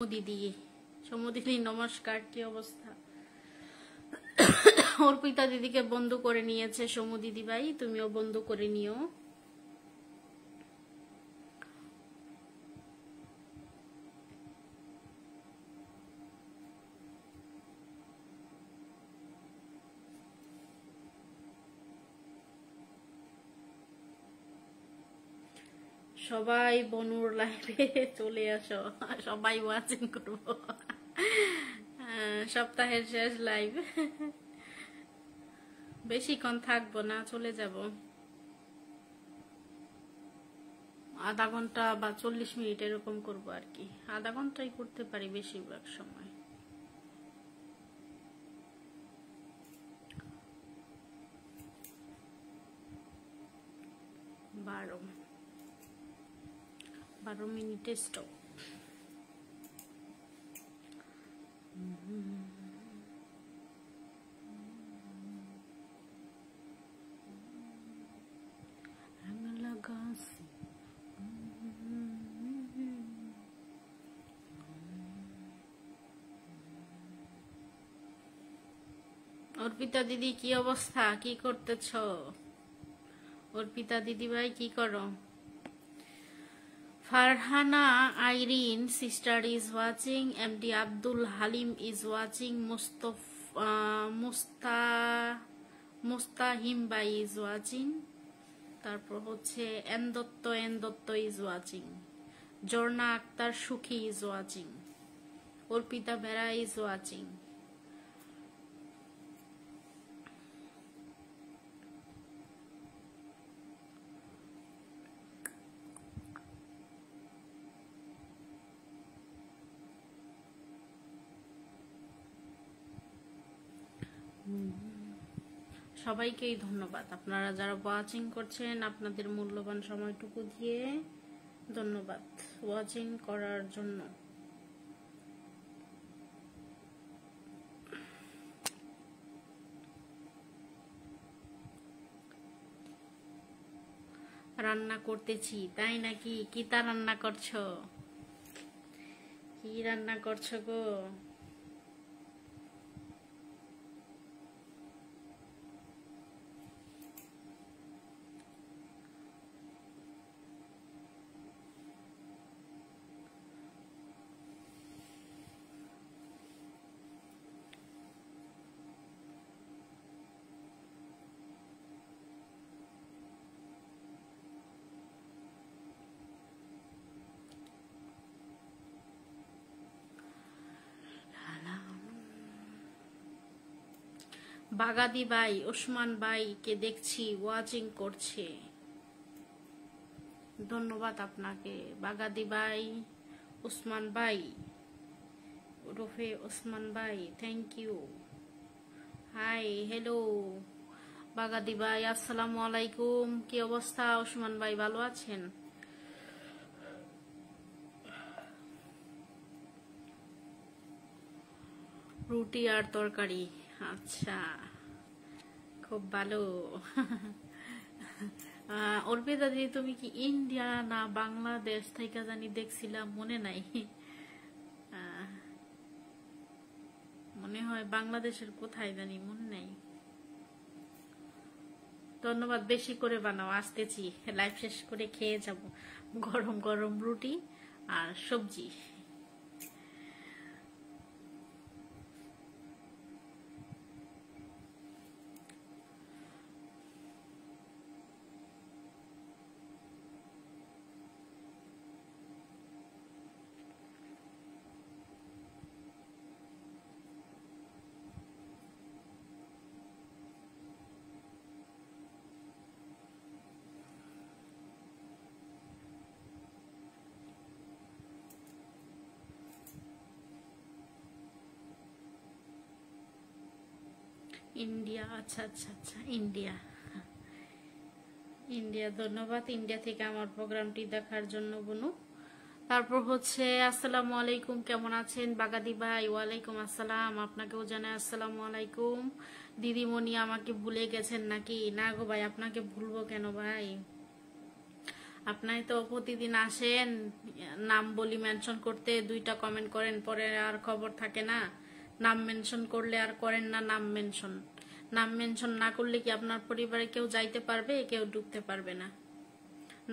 দিদি দিদি নমস্কার, কি অবস্থা? অর্পিতা দিদিকে বন্ধু করে নিয়েছে সমু দিদি ভাই, তুমিও বন্ধু করে নিও। সবাই বনুর লাইভে চলে আসো, সবাই ওয়াচিং করবো। সপ্তাহের শেষ লাইভ, বেশিক্ষণ থাকবো না, চলে যাব। আধা ঘন্টা বা 40 মিনিট এরকম করবো আর কি। আধা ঘন্টাই করতে পারি বেশিরভাগ সময়। বারো মিনিটে স্টপ। অর্পিতা দিদি কি অবস্থা, কি করতেছ? অর্পিতা দিদি ভাই কি করো? Farhana Irin sister is watching, MD Abdul Halim is watching, মুস্তাহিম ভাই is watching, তারপর হচ্ছে N Dutta is watching, Jorna Akter Sukhi is watching, Arpita Bera is watching. সবাইকেই ধন্যবাদ, আপনারা যারা ওয়াচিং করছেন আপনাদের মূল্যবান সময়টুকু দিয়ে ধন্যবাদ ওয়াচিং করার জন্য। রান্না করতেছি, তাই নাকি? কি তা রান্না করছো? কি রান্না করছো গো? বাগাদি ভাই, ওসমান ভাই কে দেখছি ওয়াচিং করছে, ধন্যবাদ আপনাকে বাগাদি ভাই। ওসমান ভাই ওরফে ওসমান ভাই, thank you. Hi, hello Bagadi ভাই, আসসালামু আলাইকুম। কি অবস্থা ওসমান ভাই, ভালো আছেন? রুটি আর তরকারি, আচ্ছা, খুব ভালো। অর্পিতা দিদি তুমি কি ইন্ডিয়া না বাংলাদেশ থেকে জানি দেখছিলাম, মনে নাই। মনে হয় বাংলাদেশের কোথায় জানি, মনে নাই। ধন্যবাদ, বেশি করে বানাও, আসতেছি, লাইভ শেষ করে খেয়ে যাব গরম গরম রুটি আর সবজি। ইন্ডিয়া, আচ্ছা আচ্ছা আচ্ছা, ইন্ডিয়া। ধন্যবাদ ইন্ডিয়া থেকে আমার প্রোগ্রামটি দেখার জন্য বনু। তারপর হচ্ছে আসসালামু আলাইকুম, কেমন আছেন বাগাদি ভাই? ওয়ালাইকুম আসসালাম, আপনাকেও জানাই আসসালামু আলাইকুম। দিদিমণি আমাকে ভুলে গেছেন নাকি? না গো ভাই, আপনাকে ভুলবো কেন ভাই, আপনাই তো প্রতিদিন আসেন, নাম বলি মেনশন করতে, 2টা কমেন্ট করেন, পরে আর খবর থাকে না। নাম মেনশন করলে আর করেন না নাম মেনশন। নাম মেনশন না করলে কি আপনার পরিবারে কেউ যাইতে পারবে? কেউ ঢুকতে পারবে না।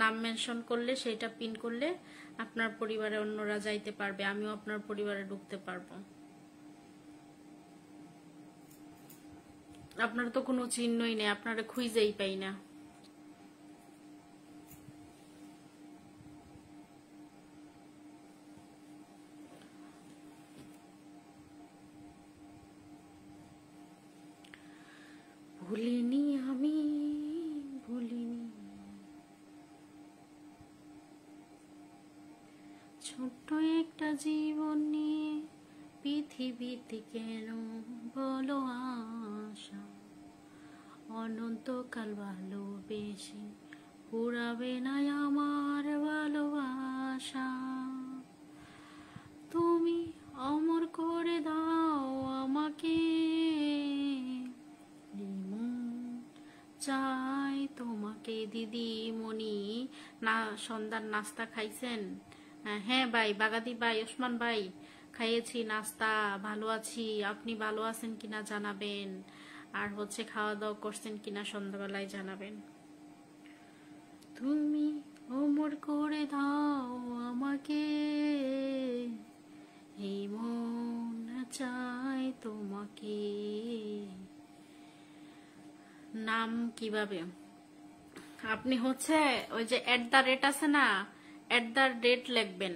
নাম মেনশন করলে, সেটা পিন করলে আপনার পরিবারে অন্যরা যাইতে পারবে, আমিও আপনার পরিবারে ঢুকতে পারবো। আপনার তো কোনো চিহ্নই নেই, আপনারা খুঁজেই পাই না। ভুলিনি আমি, ভুলিনি, ছোট্ট একটা জীবন নিয়ে পৃথিবীতে কেন বলো আশা, অনন্তকাল ভালোবেসে পুরাবে না আমার ভালোবাসা। তুমি অমর করে দাও আমাকে, চাই তোমাকে। দিদিমণি, না সন্ধ্যার নাস্তা খাইছেন? হ্যাঁ ভাই, বাগাদি ভাই, ওসমান ভাই, খাইয়েছি নাস্তা, ভালো আছি। আপনি ভালো আছেন কিনা জানাবেন, আর হচ্ছে খাওয়া দাওয়া করছেন কিনা সন্ধ্যাবেলায় জানাবেন। তুমি অমর করে দাও আমাকে, এই মন চাই তোমাকে। নাম কিভাবে? আপনি হচ্ছে ওই যে @ আছে না, @ লিখবেন।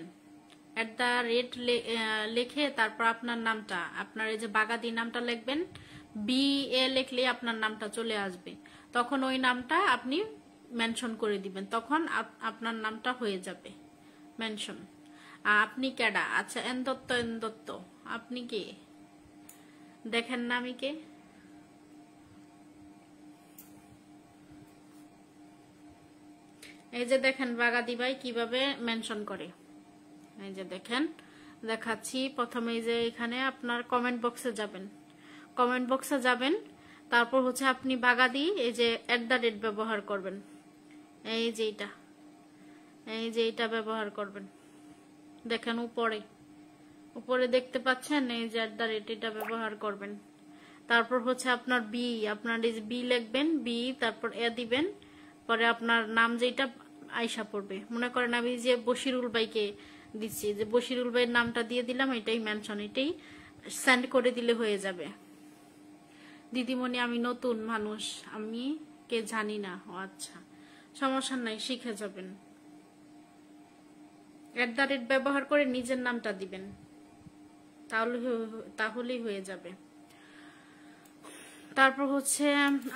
@ লিখে তারপর আপনার নামটা, আপনার এই যে বাগাদি নামটা লিখবেন, BA লিখলে আপনার নামটা চলে আসবে। তখন ওই নামটা আপনি মেনশন করে দিবেন, তখন আপনার নামটা হয়ে যাবে মেনশন। আপনি কেডা? আচ্ছা, এন দত্ত, আপনি কে? দেখেন না আমি কে। এই যে দেখেন বাগাদি ভাই কিভাবে মেনশন করে, এই যে দেখেন দেখাচ্ছি। প্রথমে এই যে এখানে আপনার কমেন্ট বক্সে যাবেন, কমেন্ট বক্সে যাবেন, তারপর হচ্ছে আপনি বাগাদি এই যে @ ব্যবহার করবেন, এই যে এটা ব্যবহার করবেন। দেখেন উপরে দেখতে পাচ্ছেন, এই যে @ এটা ব্যবহার করবেন। তারপর হচ্ছে আপনার আপনার এই যে বি লিখবেন, তারপর দিবেন, পরে আপনার নাম যেটা আয়শা পড়বে। মনে করেন আমি যে বশিরুল ভাইকে দিচ্ছি, যে বশিরুল ভাইয়ের নামটা দিয়ে দিলাম, এটাই মেনশন, এটাই সেন্ড করে দিলে হয়ে যাবে। দিদিমণি, আমি নতুন মানুষ, আমি কে জানি না। ও আচ্ছা, সমস্যা নাই, শিখে যাবেন। @ ব্যবহার করে নিজের নামটা দিবেন, তাহলেই হয়ে যাবে। তারপর হচ্ছে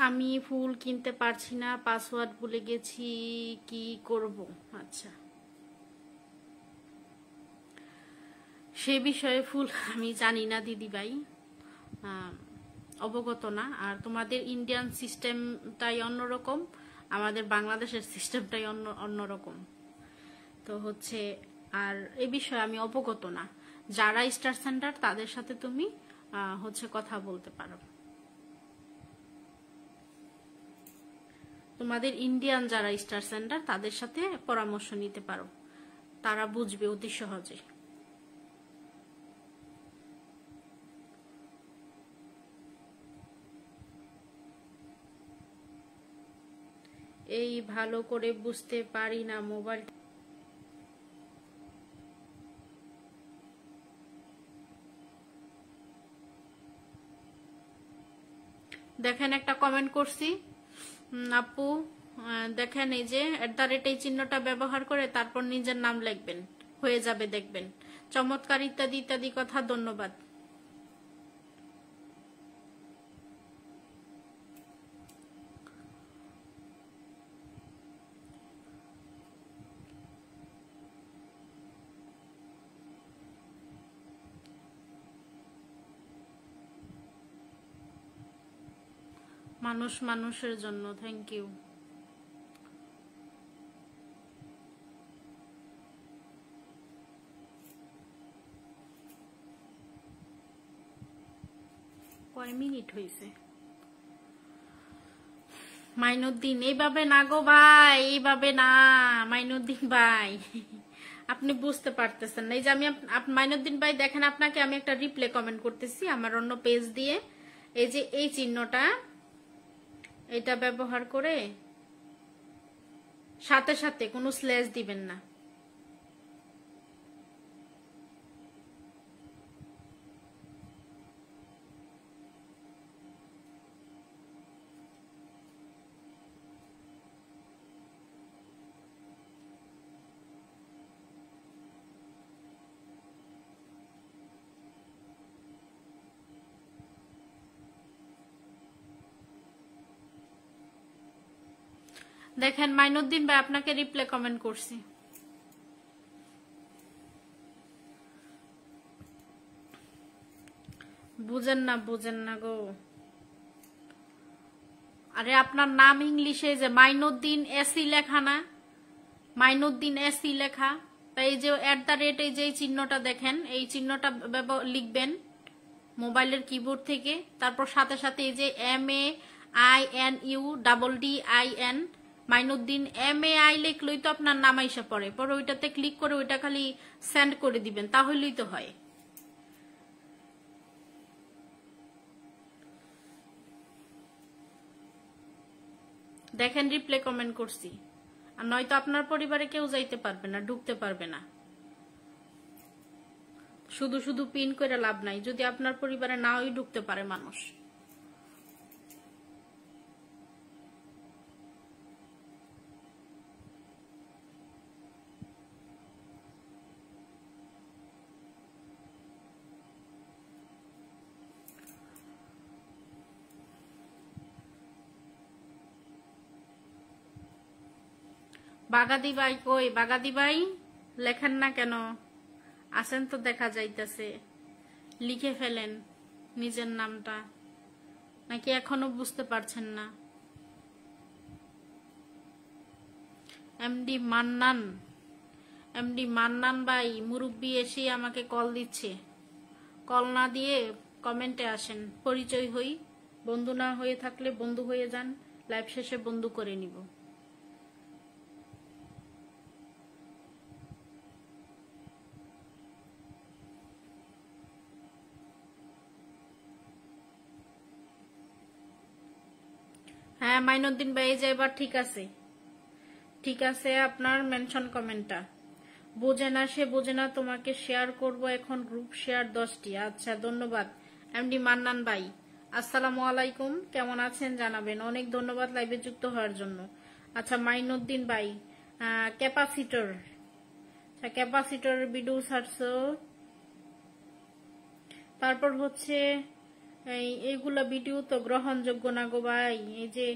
আমি ফুল কিনতে পারছি না, পাসওয়ার্ড ভুলে গেছি, কি করব? আচ্ছা, সে বিষয়ে ফুল আমি জানি না দিদি ভাই, অবগত না। আর তোমাদের ইন্ডিয়ান সিস্টেমটাই অন্যরকম, আমাদের বাংলাদেশের সিস্টেমটাই অন্যরকম। তো হচ্ছে আর এই বিষয়ে আমি অবগত না। যারা স্টার সেন্টার তাদের সাথে তুমি হচ্ছে কথা বলতে পারো। তোমাদের ইন্ডিয়ান যারা স্টার সেন্টার তাদের সাথে পরামর্শ নিতে পারো, তারা বুঝবে অতি সহজে। এই ভালো করে বুঝতে পারি না মোবাইল। দেখেন একটা কমেন্ট করছি আপু, দেখেন এই যে @ এই চিহ্নটা ব্যবহার করে তারপর নিজের নাম লিখবেন, হয়ে যাবে, দেখবেন। চমৎকার, ইত্যাদি ইত্যাদি কথা, ধন্যবাদ। মানুষ মানুষের জন্য, থ্যাংক ইউ। কয় মিনিট হয়েছে? মাইনুদ্দিন এইভাবে না গো ভাই, এইভাবে না মাইনুদ্দিন ভাই, আপনি বুঝতে পারতেছেন না। এই যে আমি মাইনুদ্দিন ভাই দেখেন, আপনাকে আমি একটা রিপ্লে কমেন্ট করতেছি আমার অন্য পেজ দিয়ে। এই যে এই চিহ্নটা, এটা ব্যবহার করে সাথে সাথে কোনো স্ল্যাশ দিবেন না। দেখেন মাইনুদ্দিন ভাই আপনাকে রিপ্লে কমেন্ট করছি। বুঝেন না গো। আরে আপনার নাম ইংলিশে যে মাইনুদ্দিন এসি লেখা না, মাইনুদ্দিন এসি লেখা, তাই এই যে @ এই যে চিহ্নটা দেখেন, এই চিহ্নটা লিখবেন মোবাইলের কিবোর্ড থেকে, তারপর সাথে সাথে এই যে MAINUDDIN মাইনুদ্দিন MAI লিখলেই তো আপনার নাম আইসা পড়ে, পরে ওইটাতে ক্লিক করে ওইটা খালি সেন্ড করে দিবেন, তাহলেই তো হয়। দেখেন রিপ্লে কমেন্ট করছি। আর নয়তো আপনার পরিবারে কেউ যাইতে পারবে না, ঢুকতে পারবে না। শুধু শুধু পিন করে লাভ নাই, যদি আপনার পরিবারে নাওই ঢুকতে পারে মানুষ। বাগাদি ভাই কই? বাগাদি ভাই লেখেন না কেন? আসেন তো, দেখা যাইতেছে, লিখে ফেলেন নিজের নামটা, নাকি এখনো বুঝতে পারছেন না? এমডি মান্নান ভাই মুরব্বি এসে আমাকে কল দিচ্ছে, কল না দিয়ে কমেন্টে আসেন, পরিচয় হই। বন্ধু না হয়ে থাকলে বন্ধু হয়ে যান, লাইভ শেষে বন্ধু করে নিব। হ্যাঁ মাইনুদ্দিন ভাই, এই যে এবার ঠিক আছে, ঠিক আছে আপনার মেনশন কমেন্টটা। বোঝে না সে বোঝে না, তোমাকে শেয়ার করব এখন, গ্রুপ শেয়ার 10টি। আচ্ছা ধন্যবাদ এমডি মান্নান ভাই। আসসালামু আলাইকুম, কেমন আছেন জানাবেন। অনেক ধন্যবাদ লাইভে যুক্ত হওয়ার জন্য। আচ্ছা মাইনুদ্দিন ভাই, ক্যাপাসিটর, ক্যাপাসিটর ভিডিও ছাড়ছো, তারপর হচ্ছে এইগুলা ভিডিও তো গ্রহণযোগ্য না গো ভাই। এই যে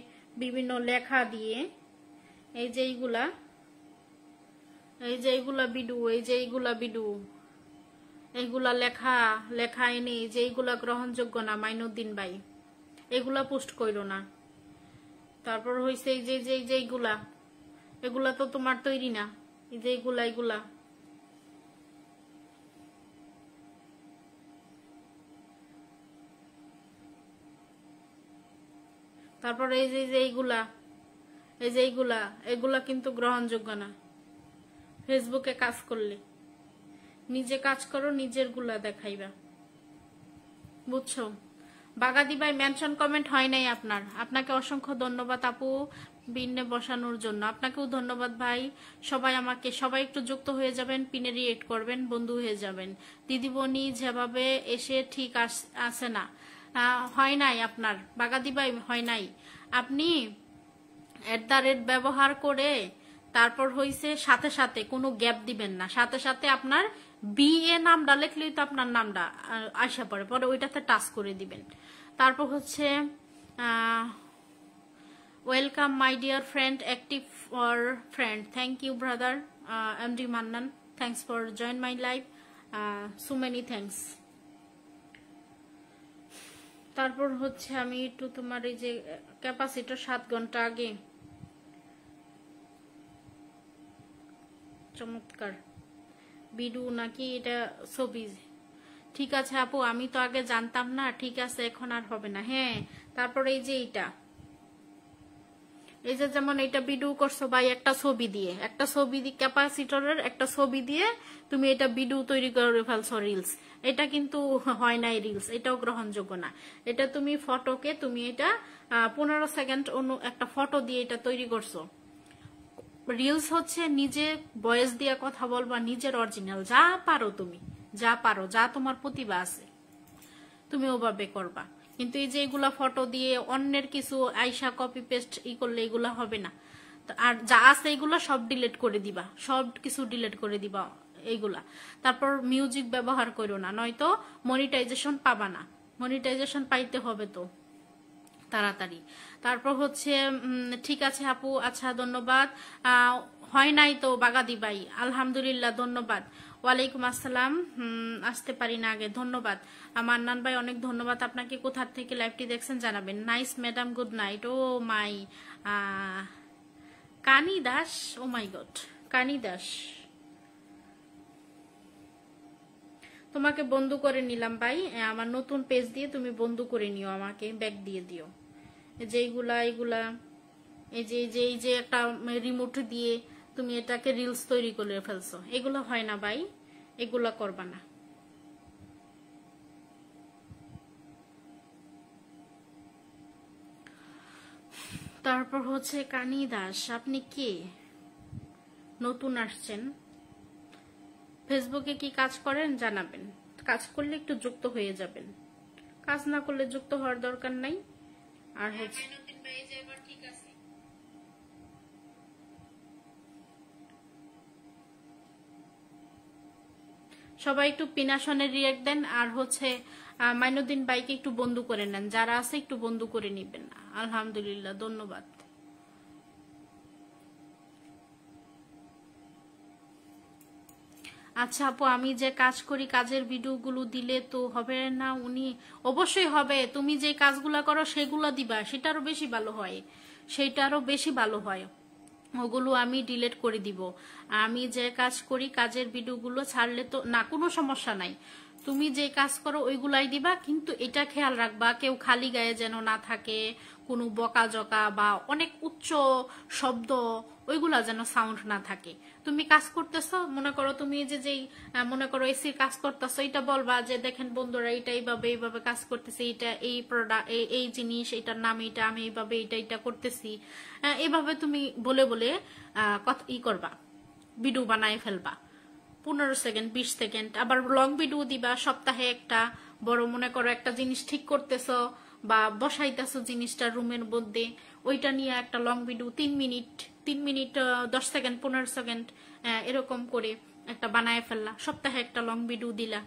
বিভিন্ন লেখা দিয়ে, এই যে এইগুলা ভিডিও, এই যে এইগুলা ভিডিও, এইগুলা লেখা এনে যে এইগুলা গ্রহণযোগ্য না মাইনুদ্দিন ভাই, এগুলা পোস্ট কইরো না। তারপর হইছে এই যে এগুলা তো তোমার তৈরি না, এই যে এইগুলা তারপর এই যে এগুলা কিন্তু গ্রহণযোগ্য না। ফেসবুকে কাজ করলে নিজে কাজ করো, নিজের গুলা দেখাইবা, বুঝছো? বাগাদি ভাই মেনশন কমেন্ট হয় নাই আপনার, আপনাকে অসংখ্য ধন্যবাদ আপু বিন্নে বসানোর জন্য, আপনাকেও ধন্যবাদ ভাই। সবাই একটু যুক্ত হয়ে যাবেন, পিনে রিয়েক্ট করবেন, বন্ধু হয়ে যাবেন। দিদিবনি যেভাবে এসে ঠিক আসে না, হয় নাই আপনার বাগাদি ভাই, হয় নাই। আপনি @ ব্যবহার করে তারপর হইছে সাথে সাথে কোনো গ্যাপ দিবেন না, সাথে সাথে আপনার BA নামটা লিখলেই তো আপনার নামটা আসা পড়ে, পরে ওইটাতে টাচ করে দিবেন। তারপর হচ্ছে welcome my dear friend, active for friend, thank you brother MD Mannan, thanks for join my live, so many thanks. তারপর হচ্ছে আমি একটু তোমার এই যে ক্যাপাসিটর 7 ঘন্টা আগে, চমৎকার ভিডিও নাকি এটা ছবি? ঠিক আছে আপু, আমি তো আগে জানতাম না, ঠিক আছে এখন আর হবে না। হ্যাঁ তারপর এই যে এই যে যেমন এটা ভিডিও করছো ভাই একটা ছবি দিয়ে, ক্যাপাসিটরের একটা ছবি দিয়ে তুমি এটা ভিডিও তৈরি করে ফেলছো রিলস, এটা কিন্তু হয় নাই রিলস, এটাও গ্রহণযোগ্য না। এটা তুমি ফটোকে তুমি এটা 15 সেকেন্ড অন্য একটা ফটো দিয়ে এটা তৈরি করছো। রিলস হচ্ছে নিজে ভয়েস দিয়ে কথা বলবা, নিজের অরিজিনাল যা পারো, তুমি যা পারো, যা তোমার প্রতিভা আছে তুমি ওভাবে করবা। কিন্তু এই যে এগুলা ফটো দিয়ে অন্যের কিছু আইসা কপি পেস্ট করলে এগুলা হবে না। আর যা আছে এগুলো সব ডিলিট করে দিবা, সব কিছু ডিলিট করে দিবা এইগুলা। তারপর মিউজিক ব্যবহার করো না, নয়তো মনিটাইজেশন পাবা না। মনিটাইজেশন পাইতে হবে তো তাড়াতাড়ি। তারপর হচ্ছে ঠিক আছে আপু, আচ্ছা ধন্যবাদ। হয় নাই তো বাগাদি ভাই, আলহামদুলিল্লাহ ধন্যবাদ। ওয়ালাইকুম আসসালাম, আসতে পারি না আগে, ধন্যবাদ। মান্নান ভাই অনেক ধন্যবাদ আপনাকে। কোথা থেকে লাইভটি দেখছেন জানাবেন। Nice madam, good night. ও মাই কানি দাস, ও মাই গড কানি দাস, তোমাকে বন্ধু করে নিলাম ভাই, আমার নতুন পেজ দিয়ে তুমি বন্ধু করে নিও, আমাকে ব্যাক দিয়ে দিও। যে এইগুলা এই যে একটা রিমোট দিয়ে তুমি এটাকে রিলস তৈরি করে ফেলছো, এগুলো হয় না ভাই, এগুলা করবা না। তারপর হচ্ছে কানি দাস, আপনি কে? নতুন আসছেন, ফেসবুকে কি কাজ করেন জানাবেন, কাজ করলে একটু যুক্ত হয়ে যাবেন, কাজ না করলে যুক্ত হওয়ার দরকার নাই। আর হচ্ছে সবাই একটু পিনাশনের রিয়েক্ট দেন। আর হচ্ছে মাইনুদ্দিন ভাইকে একটু বন্ধু করে নেন, যারা আছে একটু বন্ধু করে নিবেন। আলহামদুলিল্লাহ ধন্যবাদ। আচ্ছা আপু, আমি যে কাজ করি কাজের ভিডিওগুলো দিলে তো হবে না? উনি অবশ্যই হবে, তুমি যে কাজগুলা করো সেগুলো দিবা, সেটারও বেশি ভালো হয়, সেটারও বেশি ভালো হয়। ওগুলো আমি ডিলিট করে দিব। আমি যে কাজ করি কাজের ভিডিওগুলো ছাড়লে তো না, কোনো সমস্যা নাই, তুমি যে কাজ করো ওইগুলাই দিবা। কিন্তু এটা খেয়াল রাখবা কেউ খালি গায়ে যেন না থাকে, কোনো বকাঝকা বা অনেক উচ্চ শব্দ ওইগুলা যেন সাউন্ড না থাকে। তুমি কাজ করতেছো, মনে করো তুমি যেই মনে করো এসির কাজ করতেছো, এটা বলবা যে দেখেন বন্ধুরা এটা এইভাবে কাজ করতেছে, এটা এই প্রোডাক্ট এই জিনিস, এটার নাম এটা, আমি এইভাবে এটা করতেছি। এইভাবে তুমি বলে বলে কথা করবা, ভিডিও বানায় ফেলবা 15 সেকেন্ড 20 সেকেন্ড। আবার লং ভিডিও দিবা, সপ্তাহে একটা বড় মনে করো একটা জিনিস ঠিক করতেছ বা বসাইতেছো জিনিসটা রুমের মধ্যে, ওইটা নিয়ে একটা long video 3 minute 10 second 15 second এরকম করে একটা বানায় ফেললা, সপ্তাহে একটা লং ভিডিও দিলা।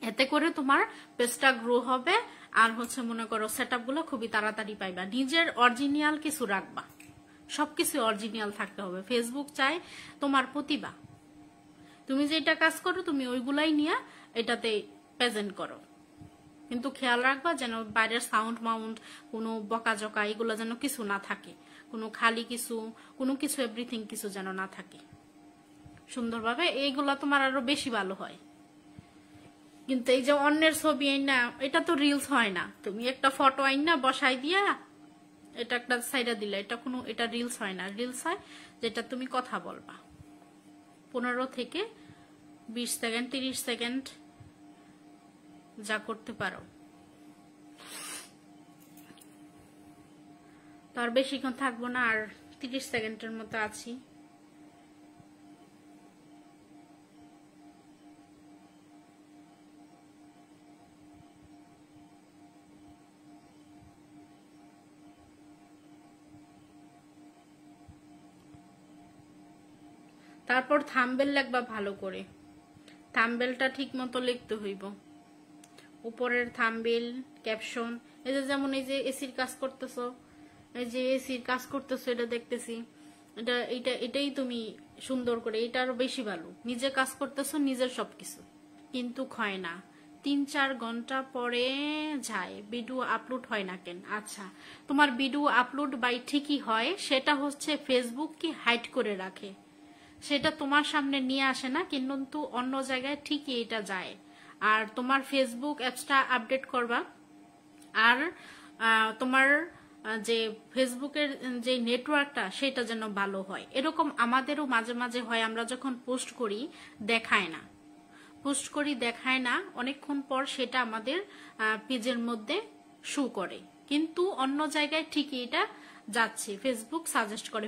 এতে করে তোমার পেজটা গ্রো হবে। আর হচ্ছে মনে করো সেটআপ গুলো খুবই তাড়াতাড়ি পাইবা। নিজের অরিজিনাল কিছু রাখবা, সবকিছু অরিজিনাল থাকতে হবে। ফেসবুক চাই তোমার প্রতিভা, তুমি যেটা কাজ করো তুমি ওইগুলাই নিয়ে এটাতে প্রেজেন্ট করো। কিন্তু খেয়াল রাখবা যেন বাইরের সাউন্ড মাউন্ড কোনো বকাঝকা এগুলো যেন কিছু না থাকে, কোনো খালি কিছু কোনো কিছু এভরিথিং কিছু যেন না থাকে সুন্দরভাবে, এইগুলা তোমার আরো বেশি ভালো হয়। কিন্তু এই যে অন্যের ছবি আইনা, এটা তো রিলস হয় না। তুমি একটা ফটো আইনা বসাই দিয়া এটা একটা সাইডা দিলা, এটা রিলস হয় না। রিলস হয় যেটা তুমি কথা বলবা 15 থেকে 20 সেকেন্ড 30 সেকেন্ড যা করতে পারো। তার বেশিক্ষণ থাকবো না, আর 30 সেকেন্ডের মতো আছি। তারপর থাম্বনেল লিখবা ভালো করে, থাম্বনেলটা ঠিক মতো লিখতে হইব। উপরের থাম্বনেল ক্যাপশন, এই যে যেমন এই যে এসির কাজ করতেছো, এই যে এসির কাজ করতেছো এটা দেখতেছি, এটাই তুমি সুন্দর করে, এটা আরো বেশি ভালো। নিজে কাজ করতেছো নিজের সবকিছু, কিন্তু হয় না 3-4 ঘন্টা পরে যায় ভিডিও আপলোড হয় না কেন? আচ্ছা, তোমার ভিডিও আপলোড বাই ঠিকই হয়, সেটা হচ্ছে ফেসবুক কি হাইড করে রাখে, সেটা তোমার সামনে নিয়ে আসে না, কিন্তু অন্য জায়গায় ঠিকই এটা যায়। আর তোমার ফেসবুক অ্যাপসটা আপডেট করবা, আর তোমার যে ফেসবুকের যে নেটওয়ার্কটা সেটা যেন ভালো হয়। এরকম আমাদেরও মাঝে মাঝে হয়, আমরা যখন পোস্ট করি দেখায় না, পোস্ট করি দেখায় না, অনেকক্ষণ পর সেটা আমাদের পেজের মধ্যে শো করে, কিন্তু অন্য জায়গায় ঠিকই এটা যাচ্ছে। ফেসবুক সাজেস্ট করে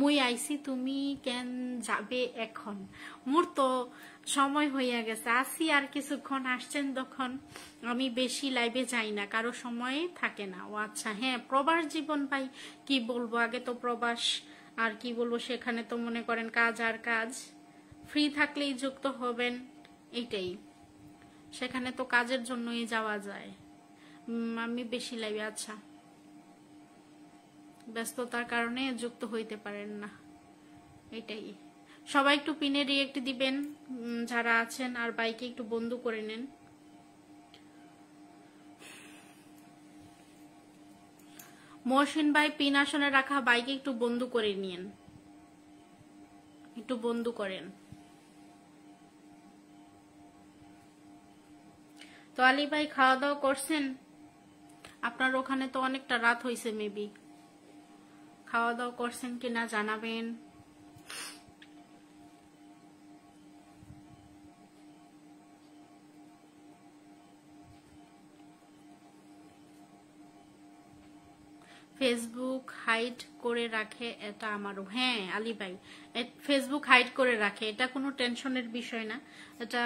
মুই আইসি তুমি কেন যাবে এখন। মোর তো সময় হইয়া গেছে, আসি আর কিছুক্ষণ, আসছেন তখন। আমি বেশি লাইভে যাই না, কারো সময় থাকে না। ও আচ্ছা, হ্যাঁ প্রবাস জীবন ভাই, কি বলবো, আগে তো প্রবাস, আর কি বলবো, সেখানে তো মনে করেন কাজ আর কাজ, ফ্রি থাকলেই যুক্ত হবেন, এইটাই। সেখানে তো কাজের জন্যই যাওয়া যায়। আমি বেশি লাইভে, আচ্ছা, ব্যস্ততার কারণে যুক্ত হইতে পারেন না, এটাই। সবাই একটু পিনে রিয়েক্ট দিবেন যারা আছেন, আর বাইকে একটু বন্ধ করে নেন। মহসিন ভাই, পিন আসনে রাখা বাইকে একটু বন্ধ করে নিন, একটু বন্ধ করেন। তো আলী ভাই, খাওয়া দাওয়া করছেন? আপনার ওখানে তো অনেকটা রাত হয়েছে, মেবি খাওয়া দাওয়া করছেন কিনা জানাবেন। ফেসবুক হাইড করে রাখে, এটা আমারও। হ্যাঁ আলী ভাই, ফেসবুক হাইড করে রাখে, এটা কোনো টেনশনের বিষয় না। এটা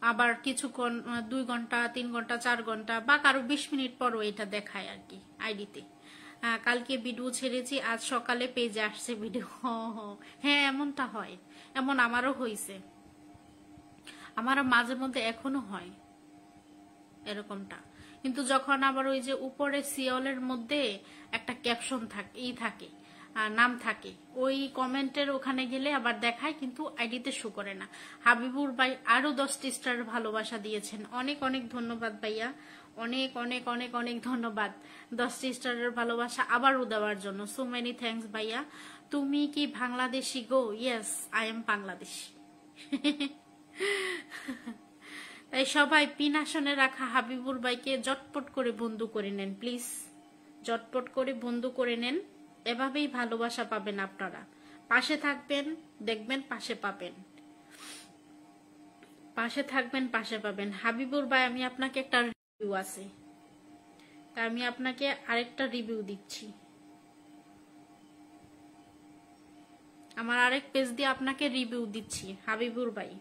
আবার কিছুক্ষণ 2 ঘন্টা 3 ঘন্টা 4 ঘন্টা বা কারো 20 মিনিট পরও এটা দেখায় আর কি আইডিতে। কালকে ভিডিও ছেড়েছি, আজ সকালে পেজে আসছে ভিডিও। হ্যাঁ এমনটা হয়, এমন আমারও হয়েছে, আমার মাঝে মধ্যে এখনো হয় এরকমটা। কিন্তু যখন আবার ওই যে উপরে সিওলের মধ্যে একটা ক্যাপশন থাকে, নাম থাকে, ওই কমেন্টের ওখানে গেলে আবার দেখায়, কিন্তু আইডিতে শো করে না। হাবিবুর ভাই আরো 10টি স্টার ভালোবাসা দিয়েছেন, অনেক অনেক ধন্যবাদ ভাইয়া, অনেক অনেক অনেক অনেক ধন্যবাদ 10টি স্টারের ভালোবাসা আবারও দেওয়ার জন্য। সো মেনি থ্যাঙ্কস ভাইয়া। তুমি কি বাংলাদেশি গো? Yes, I am Bangladeshi. তাই সবাই পিন আসনে রাখা হাবিবুর ভাইকে জটপট করে বন্ধু করে নেন প্লিজ, জটপট করে বন্ধু করে নেন। এভাবেই ভালোবাসা পাবেন আপনারা, পাশে থাকবেন, দেখবেন পাশে পাবেন, পাশে থাকবেন পাশে পাবেন। হাবিবুর ভাই, আমি আপনাকে একটা রিভিউ আছে, তা আমি আপনাকে আরেকটা রিভিউ দিচ্ছি, আমার আরেক পেজ দিয়ে আপনাকে রিভিউ দিচ্ছি হাবিবুর ভাই।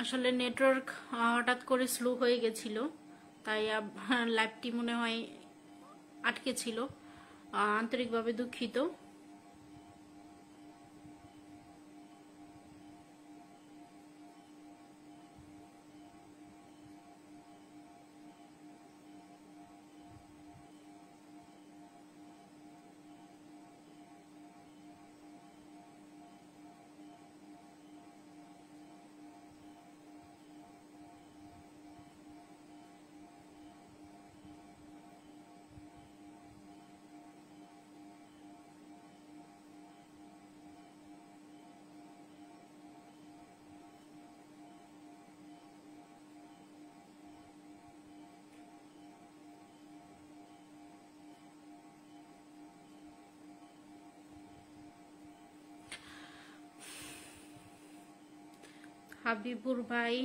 আসলে নেটওয়ার্ক হঠাৎ করে স্লো হয়ে গেছিল, তাই লাইভটি মনে হয় আটকে ছিল, আন্তরিকভাবে দুঃখিত। হাবিবুর ভাই